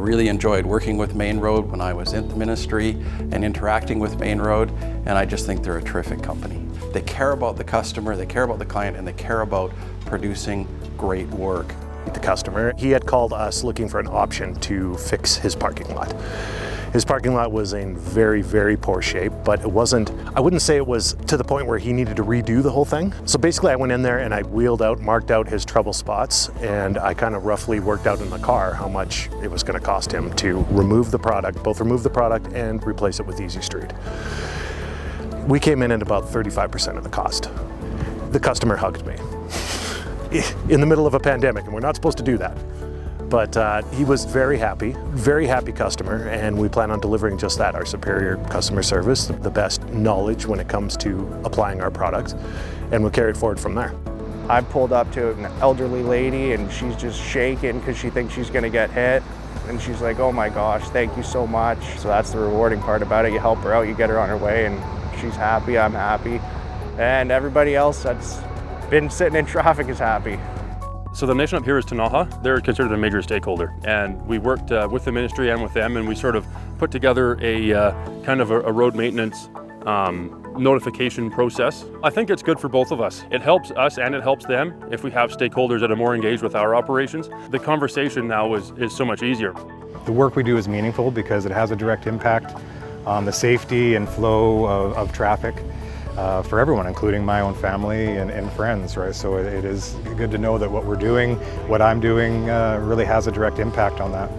really enjoyed working with Mainroad when I was in the ministry and interacting with Mainroad, and I just think they're a terrific company. They care about the customer, they care about the client, and they care about producing great work. The customer, he had called us looking for an option to fix his parking lot. His parking lot was in very, very poor shape, but it wasn't, I wouldn't say it was to the point where he needed to redo the whole thing. So basically I went in there and I wheeled out, marked out his trouble spots, and I kind of roughly worked out in the car how much it was going to cost him to remove the product, both remove the product and replace it with Easy Street. We came in at about 35% of the cost. The customer hugged me in the middle of a pandemic, and we're not supposed to do that. But he was very happy customer, and we plan on delivering just that, our superior customer service, the best knowledge when it comes to applying our products, and we'll carry it forward from there. I pulled up to an elderly lady and she's just shaking because she thinks she's gonna get hit. And she's like, oh my gosh, thank you so much. So that's the rewarding part about it. You help her out, you get her on her way, and she's happy, I'm happy. And everybody else that's been sitting in traffic is happy. So the nation up here is Tanaha. They're considered a major stakeholder, and we worked with the ministry and with them, and we sort of put together a kind of a road maintenance notification process. I think it's good for both of us. It helps us and it helps them if we have stakeholders that are more engaged with our operations. The conversation now is so much easier. The work we do is meaningful because it has a direct impact on the safety and flow of traffic. For everyone, including my own family and friends, right? So it is good to know that what we're doing, what I'm doing, really has a direct impact on that.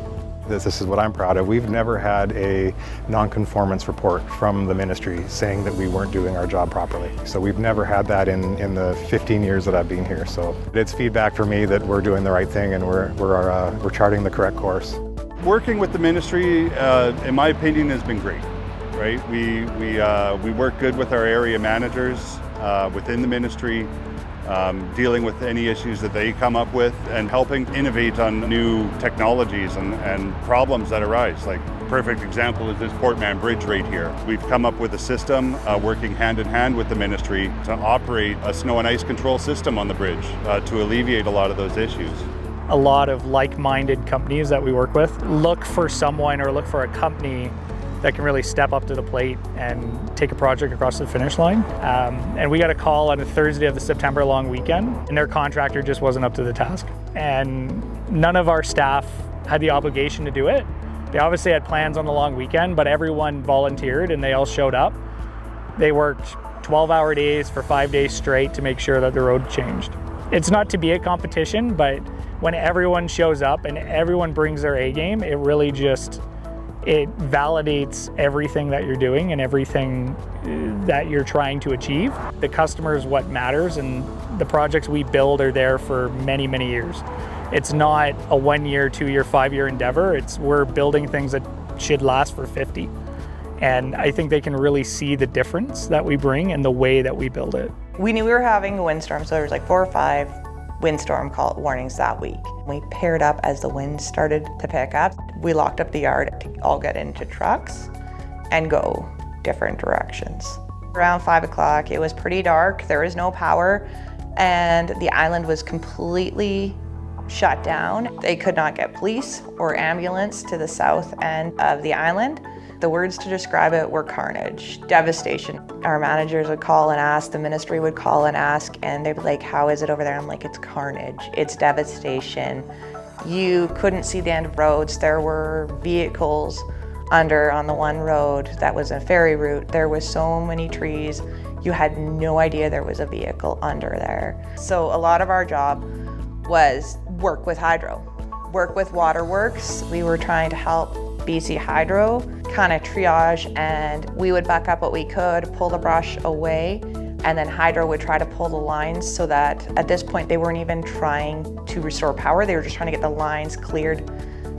This is what I'm proud of. We've never had a non-conformance report from the ministry saying that we weren't doing our job properly. So we've never had that in the 15 years that I've been here. So it's feedback for me that we're doing the right thing and we're charting the correct course. Working with the ministry, in my opinion, has been great. Right, we work good with our area managers within the ministry, dealing with any issues that they come up with and helping innovate on new technologies and problems that arise. Like a perfect example is this Portman Bridge right here. We've come up with a system working hand in hand with the ministry to operate a snow and ice control system on the bridge to alleviate a lot of those issues. A lot of like-minded companies that we work with look for someone or look for a company that can really step up to the plate and take a project across the finish line. And we got a call on a Thursday of the September long weekend, and their contractor just wasn't up to the task. And none of our staff had the obligation to do it. They obviously had plans on the long weekend, but everyone volunteered and they all showed up. They worked 12-hour days for 5 days straight to make sure that the road changed. It's not to be a competition, but when everyone shows up and everyone brings their A game, it really just, it validates everything that you're doing and everything that you're trying to achieve. The customer is what matters, and the projects we build are there for many, many years. It's not a 1 year, 2 year, 5 year endeavor. We're building things that should last for 50. And I think they can really see the difference that we bring and the way that we build it. We knew we were having a windstorm, so there was like 4 or 5 windstorm warnings that week. We paired up as the wind started to pick up. We locked up the yard to all get into trucks and go different directions. Around 5 o'clock, it was pretty dark, there was no power, and the island was completely shut down. They could not get police or ambulance to the south end of the island. The words to describe it were carnage, devastation. Our managers would call and ask, the ministry would call and ask, and they'd be like, how is it over there? I'm like, it's carnage, it's devastation. You couldn't see the end of roads. There were vehicles under on the one road that was a ferry route. There was so many trees. You had no idea there was a vehicle under there. So a lot of our job was work with hydro, work with waterworks. We were trying to help BC Hydro kind of triage, and we would back up what we could, pull the brush away, and then Hydro would try to pull the lines so that at this point they weren't even trying to restore power, they were just trying to get the lines cleared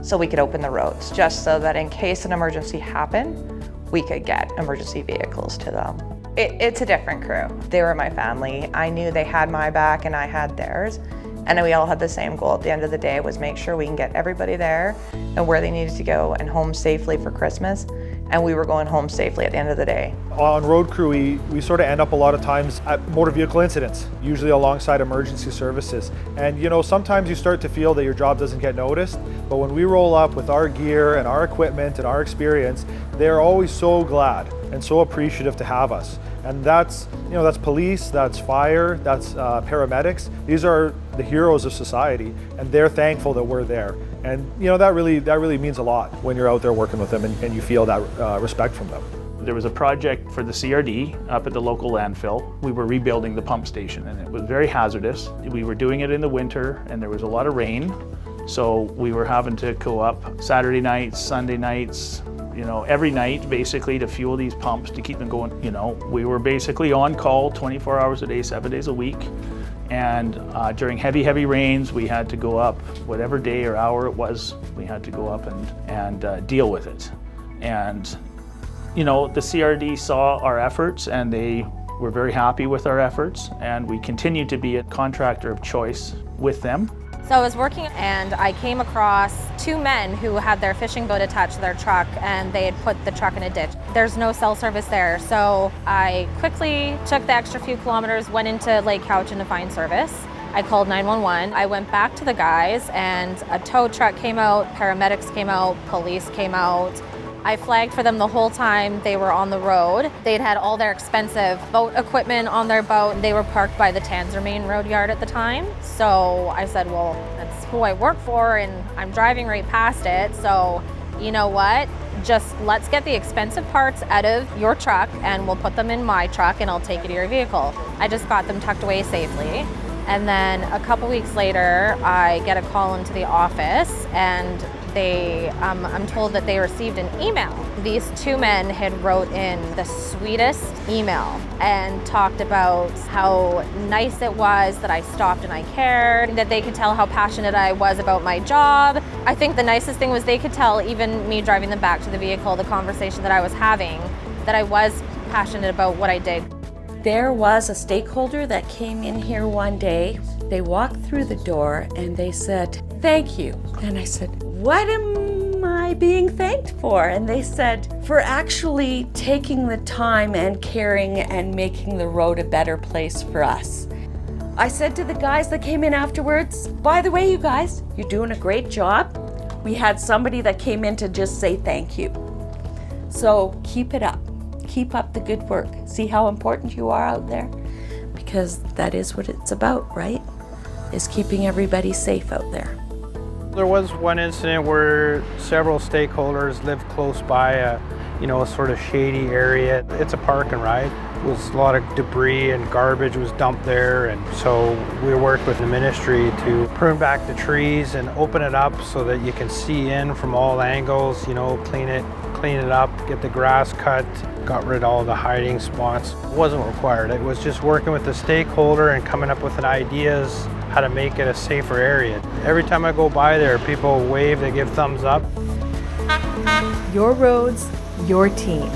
so we could open the roads, just so that in case an emergency happened, we could get emergency vehicles to them. It's a different crew. They were my family. I knew they had my back and I had theirs. And we all had the same goal at the end of the day, was make sure we can get everybody there and where they needed to go and home safely for Christmas. and we were going home safely at the end of the day. On road crew, we sort of end up a lot of times at motor vehicle incidents, usually alongside emergency services. And you know, sometimes you start to feel that your job doesn't get noticed, but when we roll up with our gear and our equipment and our experience, they're always so glad and so appreciative to have us. And that's, you know, that's police, that's fire, that's paramedics. These are the heroes of society, and they're thankful that we're there. And you know, that really means a lot when you're out there working with them and you feel that respect from them. There was a project for the CRD up at the local landfill. We were rebuilding the pump station, and it was very hazardous. We were doing it in the winter, and there was a lot of rain. So we were having to go up Saturday nights, Sunday nights, you know, every night basically to fuel these pumps to keep them going. You know, we were basically on call 24 hours a day, 7 days a week. And during heavy rains, we had to go up whatever day or hour it was, we had to go up and deal with it. And, you know, the CRD saw our efforts and they were very happy with our efforts, and we continue to be a contractor of choice with them. So I was working and I came across two men who had their fishing boat attached to their truck, and they had put the truck in a ditch. There's no cell service there, so I quickly took the extra few kilometers, went into Lake Cowichan to find service. I called 911. I went back to the guys and a tow truck came out, paramedics came out, police came out. I flagged for them the whole time they were on the road. They'd had all their expensive boat equipment on their boat. They were parked by the Tanzer Mainroad yard at the time. So I said, well, that's who I work for and I'm driving right past it. So you know what? Just let's get the expensive parts out of your truck and we'll put them in my truck and I'll take you to your vehicle. I just got them tucked away safely. And then a couple weeks later, I get a call into the office and I'm told that they received an email. These two men had wrote in the sweetest email and talked about how nice it was that I stopped and I cared, that they could tell how passionate I was about my job. I think the nicest thing was they could tell, even me driving them back to the vehicle, the conversation that I was having, that I was passionate about what I did. There was a stakeholder that came in here one day. They walked through the door and they said, "Thank you." And I said, "What am I being thanked for?" And they said, "For actually taking the time and caring and making the road a better place for us." I said to the guys that came in afterwards, "By the way, you guys, you're doing a great job." We had somebody that came in to just say thank you. So keep it up. Keep up the good work. See how important you are out there? Because that is what it's about, right? Is keeping everybody safe out there. There was one incident where several stakeholders lived close by a sort of shady area. It's a park and ride. There was a lot of debris and garbage was dumped there, and so we worked with the ministry to prune back the trees and open it up so that you can see in from all angles, clean it up, get the grass cut, got rid of all the hiding spots. It wasn't required. It was just working with the stakeholder and coming up with ideas how to make it a safer area. Every time I go by there, people wave, they give thumbs up. Your roads, your team.